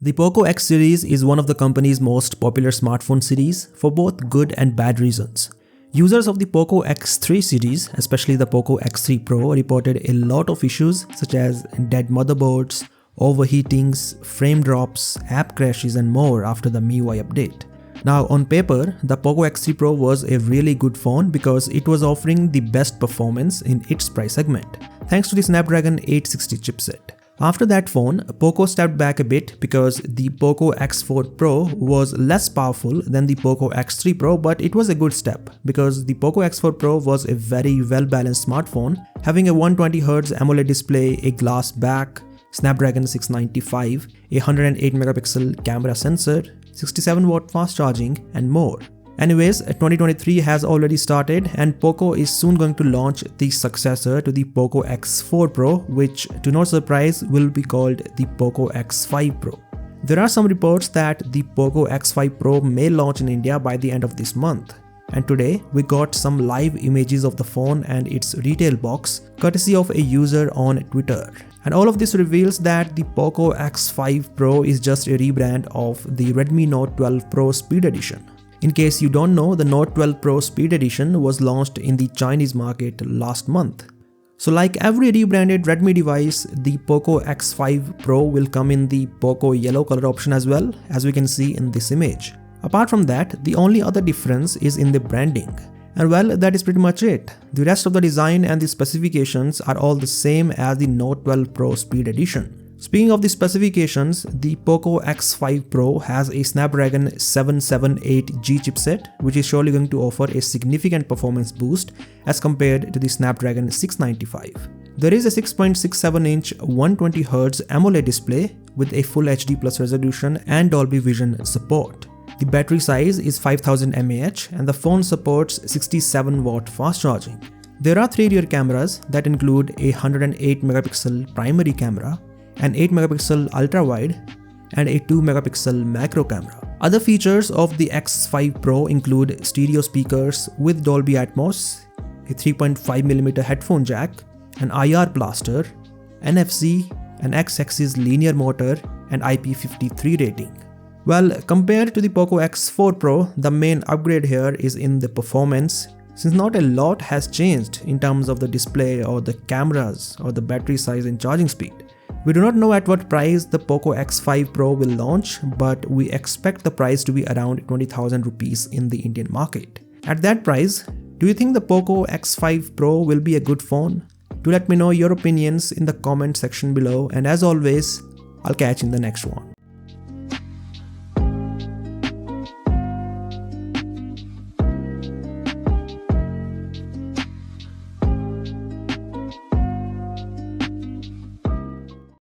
The Poco X series is one of the company's most popular smartphone series for both good and bad reasons. Users of the Poco X3 series, especially the Poco X3 Pro, reported a lot of issues such as dead motherboards, overheatings, frame drops, app crashes and more after the MIUI update. Now on paper, the Poco X3 Pro was a really good phone because it was offering the best performance in its price segment, thanks to the Snapdragon 860 chipset. After that phone, Poco stepped back a bit because the Poco X4 Pro was less powerful than the Poco X3 Pro, but it was a good step because the Poco X4 Pro was a very well-balanced smartphone, having a 120Hz AMOLED display, a glass back, Snapdragon 695, a 108MP camera sensor, 67W fast charging and more. Anyways, 2023 has already started and Poco is soon going to launch the successor to the Poco X4 Pro, which to no surprise will be called the Poco X5 Pro. There are some reports that the Poco X5 Pro may launch in India by the end of this month. And today we got some live images of the phone and its retail box courtesy of a user on Twitter. And all of this reveals that the Poco X5 Pro is just a rebrand of the Redmi Note 12 Pro Speed Edition. In case you don't know, the Note 12 Pro Speed Edition was launched in the Chinese market last month. So like every rebranded Redmi device, the Poco X5 Pro will come in the Poco Yellow color option as well, as we can see in this image. Apart from that, the only other difference is in the branding. And well, that is pretty much it. The rest of the design and the specifications are all the same as the Note 12 Pro Speed Edition. Speaking of the specifications, the Poco X5 Pro has a Snapdragon 778G chipset, which is surely going to offer a significant performance boost as compared to the Snapdragon 695. There is a 6.67-inch 120Hz AMOLED display with a Full HD Plus resolution and Dolby Vision support. The battery size is 5000 mAh and the phone supports 67W fast charging. There are 3 rear cameras that include a 108MP primary camera, an 8MP ultra-wide, and a 2MP macro camera. Other features of the X5 Pro include stereo speakers with Dolby Atmos, a 3.5mm headphone jack, an IR blaster, NFC, an X-axis linear motor, and IP53 rating. Well, compared to the Poco X4 Pro, the main upgrade here is in the performance, since not a lot has changed in terms of the display or the cameras or the battery size and charging speed. We do not know at what price the Poco X5 Pro will launch, but we expect the price to be around 20,000 rupees in the Indian market. At that price, do you think the Poco X5 Pro will be a good phone? Do let me know your opinions in the comment section below, and as always, I'll catch you in the next one.